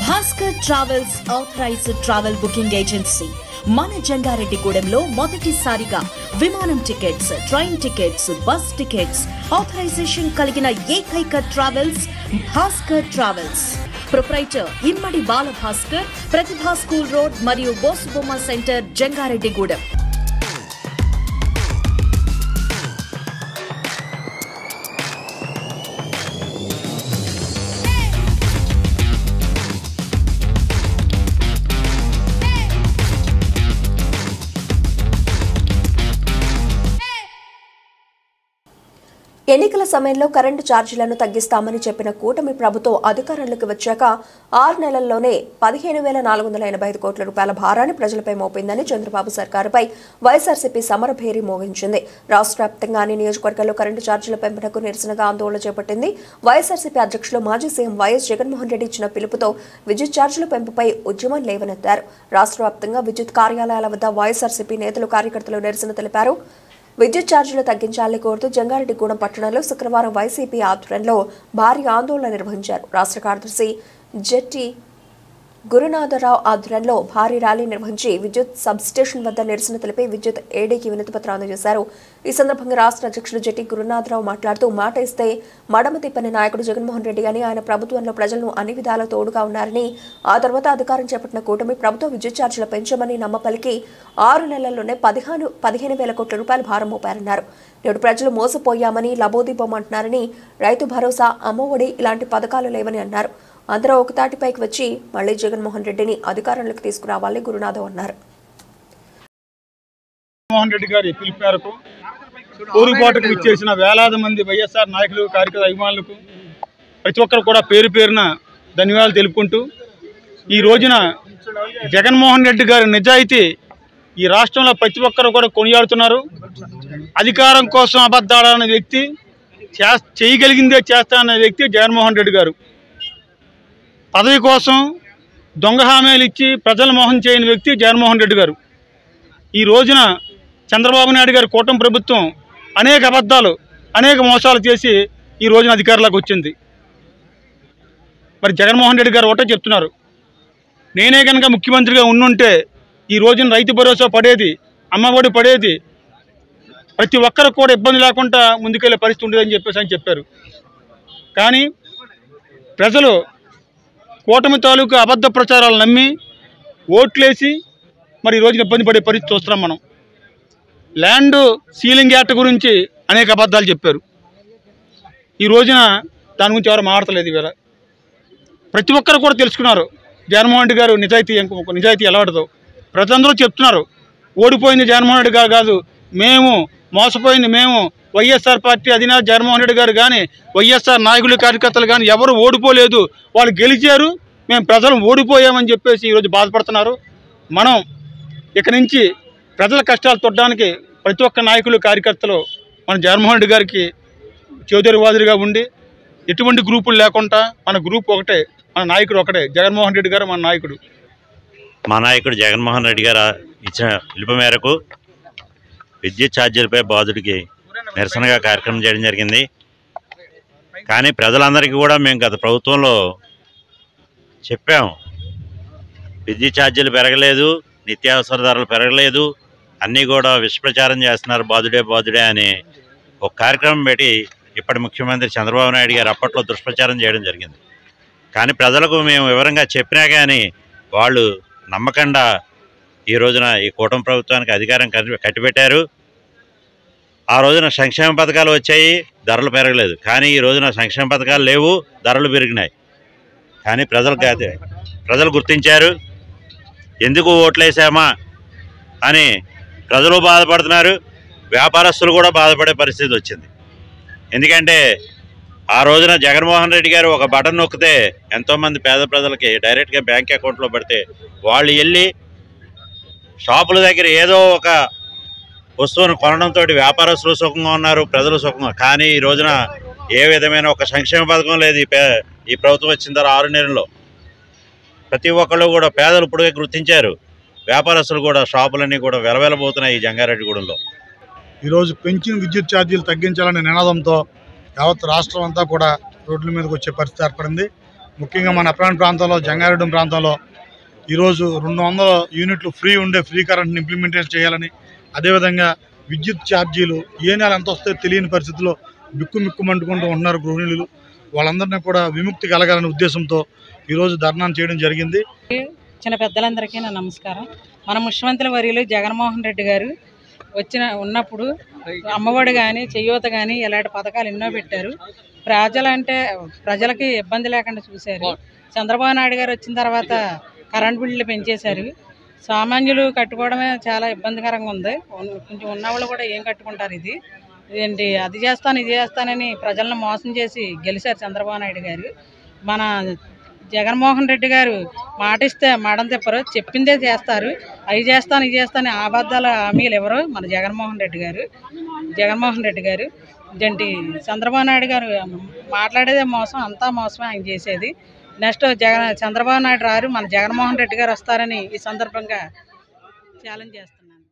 Bhaskar travels authorised travel booking agency మన జంగారెడ్డిగూడెంలో మొదటిసారిగా విమానం tickets, train tickets, bus tickets authorisation కలిగిన ఏకైక travels Bhaskar travels. Proprietor Immadi Bala Bhaskar, Pratibha school road మరియు బోసుబొమ్మ సెంటర్, జంగారెడ్డిగూడెం. ఎన్నికల సమయంలో కరెంటు ఛార్జీలను తగ్గిస్తామని చెప్పిన కూటమి ప్రభుత్వం అధికారంలోకి వచ్చాక 6 నెలల్లోనే 15,485 కోట్ల రూపాయల భారాన్ని ప్రజలపై మోపిందని చంద్రబాబు సర్కారుపై వైఎస్ఆర్సీపీ సమరభేరి మోగించింది. రాష్ట్ర వ్యాప్తంగా అన్ని నియోజకవర్గాల్లో కరెంటు ఛార్జీల పెంపునకు నిరసనగా ఆందోళన చేపట్టింది. వైఎస్ఆర్సీపీ అధ్యక్షులు మాజీ సీఎం వైఎస్ జగన్మోహన్ రెడ్డి ఇచ్చిన పిలుపుతో విద్యుత్ ఛార్జీల పెంపుపై ఉద్యమం లేవనెత్తారు. రాష్ట్ర వ్యాప్తంగా విద్యుత్ కార్యాలయాల వద్ద వైఎస్ఆర్సీపీ నేతలు, కార్యకర్తలు నిరసన తెలిపారు. విద్యుత్ ఛార్జీలు తగ్గించాలని కోరుతూ జంగారెడ్డిగూడెం పట్టణంలో శుక్రవారం వైసీపీ ఆధ్వర్యంలో భారీ ఆందోళన నిర్వహించారు. రాష్ట్ర కార్యదర్శి జెట్టి గురునాథరావు ఆధ్వర్యంలో భారీ ర్యాలీ నిర్వహించి విద్యుత్ సబ్స్టేషన్ వద్ద నిరసన తెలిపి విద్యుత్ ఏడీకి వినతిపత్రం అందజేశారు. ఈ సందర్భంగా రాష్ట్ర అధ్యక్షుడు జెట్టి గురునాథరావు మాట్లాడుతూ, మాట ఇస్తే మడమ తిప్పని నాయకుడు జగన్మోహన్ రెడ్డి అని, ఆయన ప్రభుత్వంలో ప్రజలను అన్ని విధాలా తోడుగా ఉన్నారని, ఆ తర్వాత అధికారం చేపట్టిన కూటమి ప్రభుత్వం విద్యుత్ ఛార్జీలు పెంచమని నమ్మపలికి 6 నెలల్లోనే 15,000 కోట్ల రూపాయల భారం మోపారన్నారు. నేడు ప్రజలు మోసపోయామని, లబోదిబోమంటున్నారని, రైతు భరోసా, అమ్మఒడి ఇలాంటి పథకాలు లేవని అన్నారు. అందరూ ఒకతాటిపైకి వచ్చి మళ్లీ జగన్మోహన్ రెడ్డిని అధికారంలోకి తీసుకురావాలని గురునాథం అన్నారు. జగన్మోహన్ రెడ్డి గారి పిలుపు మేరకు పోరుబాటుకు విచ్చేసిన వేలాది మంది వైఎస్ఆర్ నాయకులు, కార్యకర్త అభిమానులకు ప్రతి ఒక్కరు కూడా పేరు పేరున ధన్యవాదాలు తెలుపుకుంటూ, ఈ రోజున జగన్మోహన్ రెడ్డి గారి నిజాయితీ ఈ రాష్ట్రంలో ప్రతి ఒక్కరు కూడా కొనియాడుతున్నారు. అధికారం కోసం అబద్ధాలన్న వ్యక్తి, చేయగలిగిందే చేస్తానన్న వ్యక్తి జగన్మోహన్ రెడ్డి గారు. పదవి కోసం దొంగ హామీలు ఇచ్చి ప్రజల మోహం చేయని వ్యక్తి జగన్మోహన్ రెడ్డి గారు. ఈ రోజున చంద్రబాబు నాయుడు గారి కూటమి ప్రభుత్వం అనేక అబద్ధాలు, అనేక మోసాలు చేసి ఈ రోజున అధికారంలోకి వచ్చింది. మరి జగన్మోహన్ రెడ్డి గారు ఒకటే చెప్తున్నారు, నేనే కనుక ముఖ్యమంత్రిగా ఉండుంటే ఈ రోజున రైతు భరోసా పడేది, అమ్మఒడి పడేది, ప్రతి ఒక్కరు కూడా ఇబ్బంది లేకుండా ముందుకెళ్లే పరిస్థితి ఉండేదని చెప్పారు. కానీ ప్రజలు కూటమి తాలూకు అబద్ధ ప్రచారాలు నమ్మి ఓట్లేసి మరి ఈ రోజున ఇబ్బంది పడే పరిస్థితి చూస్తున్నాం. మనం ల్యాండ్ సీలింగ్ యాక్ట్ గురించి అనేక అబద్ధాలు చెప్పారు. ఈ రోజున దాని గురించి ఎవరు మాట్లాడలేదు. ఇవాళ ప్రతి ఒక్కరు కూడా తెలుసుకున్నారు జగన్మోహన్ రెడ్డి గారు నిజాయితీ ఎలా పడదో. ప్రజలందరూ చెప్తున్నారు, ఓడిపోయింది జగన్మోహన్ రెడ్డి గారు కాదు, మోసపోయింది మేము. వైఎస్ఆర్ పార్టీ అధినేత జగన్మోహన్ రెడ్డి గారు కానీ, వైఎస్ఆర్ నాయకులు, కార్యకర్తలు కానీ ఎవరు ఓడిపోలేదు, వాళ్ళు గెలిచారు, మేము ప్రజలు ఓడిపోయామని చెప్పేసి ఈరోజు బాధపడుతున్నారు. మనం ఇక నుంచి ప్రజల కష్టాలు తొట్టడానికి ప్రతి ఒక్క నాయకులు, కార్యకర్తలు మన జగన్మోహన్ రెడ్డి గారికి చేదోరివాదులుగా ఉండి, ఎటువంటి గ్రూపులు లేకుండా మన గ్రూప్ ఒకటే, మన నాయకుడు ఒకటే, జగన్మోహన్ రెడ్డి గారు మన నాయకుడు. మా నాయకుడు జగన్మోహన్ రెడ్డి గారు ఇచ్చిన పిలుపు మేరకు విద్యుత్ ఛార్జీలపై బాధుడికి నిరసనగా కార్యక్రమం చేయడం జరిగింది. కానీ ప్రజలందరికీ కూడా మేము గత ప్రభుత్వంలో చెప్పాము, విద్యుత్ ఛార్జీలు పెరగలేదు, నిత్యావసర ధరలు పెరగలేదు, అన్నీ కూడా విషప్రచారం చేస్తున్నారు, బాధుడే అని ఒక కార్యక్రమం పెట్టి ఇప్పటి ముఖ్యమంత్రి చంద్రబాబు నాయుడు గారు అప్పట్లో దుష్ప్రచారం చేయడం జరిగింది. కానీ ప్రజలకు మేము వివరంగా చెప్పినా కానీ వాళ్ళు నమ్మకుండా ఈ రోజున ఈ కూటమి ప్రభుత్వానికి అధికారం కట్టిపెట్టారు. ఆ రోజున సంక్షేమ పథకాలు వచ్చాయి, ధరలు పెరగలేదు. కానీ ఈ రోజున సంక్షేమ పథకాలు లేవు, ధరలు పెరిగినాయి. కానీ ప్రజలు గుర్తించారు. ఎందుకు ఓట్లేసామా అని ప్రజలు బాధపడుతున్నారు, వ్యాపారస్తులు కూడా బాధపడే పరిస్థితి వచ్చింది. ఎందుకంటే ఆ రోజున జగన్మోహన్ రెడ్డి గారు ఒక బటన్ నొక్కితే ఎంతోమంది పేద ప్రజలకి డైరెక్ట్గా బ్యాంక్ అకౌంట్లో పడితే వాళ్ళు వెళ్ళి షాపుల దగ్గర ఏదో ఒక వస్తువును కొనడంతో వ్యాపారస్తులు సుఖంగా ఉన్నారు, ప్రజలు సుఖంగా. కానీ ఈ రోజున ఏ విధమైన ఒక సంక్షేమ పథకం లేదు. ఈ ప్రభుత్వం వచ్చిన తర్వాత 6 నెలల్లో ప్రతి ఒక్కళ్ళు కూడా పేదలు ఇప్పుడే గుర్తించారు. వ్యాపారస్తులు కూడా షాపులన్నీ కూడా వెలవెలబోతున్నాయి ఈ జంగారెడ్డిగూడెంలో. ఈరోజు పెంచిన విద్యుత్ ఛార్జీలు తగ్గించాలనే నినాదంతో యావత్ రాష్ట్రం అంతా కూడా రోడ్ల మీదకి వచ్చే పరిస్థితి ఏర్పడింది. ముఖ్యంగా మన అప్రాన్ ప్రాంతంలో జంగారెడ్డి ప్రాంతంలో ఈరోజు 200 యూనిట్లు ఫ్రీ కరెంట్ని ఇంప్లిమెంటేషన్ చేయాలని, అదేవిధంగా విద్యుత్ ఛార్జీలు ఏ నెల ఎంత వస్తే తెలియని పరిస్థితిలో మిక్కుమంటుకుంటూ ఉన్నారు గృహిణులు. వాళ్ళందరినీ కూడా విముక్తి కలగాలనే ఉద్దేశంతో ఈరోజు ధర్నాను చేయడం జరిగింది. చిన్న పెద్దలందరికీ నా నమస్కారం. మన ముఖ్యమంత్రి వర్యులు జగన్మోహన్ రెడ్డి గారు ఉన్నప్పుడు అమ్మఒడి కానీ చేయూత కానీ ఇలాంటి పథకాలు ఎన్నో పెట్టారు. ప్రజలకి ఇబ్బంది లేకుండా చూశారు. చంద్రబాబు నాయుడు గారు వచ్చిన తర్వాత కరెంట్ బిల్లులు పెంచేశారు. సామాన్యులు కట్టుకోవడమే చాలా ఇబ్బందికరంగా ఉంది. కొంచెం ఉన్నవాళ్ళు కూడా ఏం కట్టుకుంటారు. ఇదేంటి అది చేస్తాను ఇది చేస్తానని ప్రజలను మోసం చేసి గెలిచారు చంద్రబాబు నాయుడు గారు. మన జగన్మోహన్ రెడ్డి గారు మాట ఇస్తే మాటం తిప్పరు, చెప్పిందే చేస్తారు. అవి చేస్తాను ఇది చేస్తాను అబద్ధాల హామీలు ఎవరు మన జగన్మోహన్ రెడ్డి గారు ఇదేంటి చంద్రబాబు నాయుడు గారు మాట్లాడేదే మోసం, అంతా మోసమే ఆయన చేసేది. నెక్స్ట్ చంద్రబాబు నాయుడు రారు, మన జగన్మోహన్ రెడ్డి గారు వస్తారని ఈ సందర్భంగా ఛాలెంజ్ చేస్తున్నాను.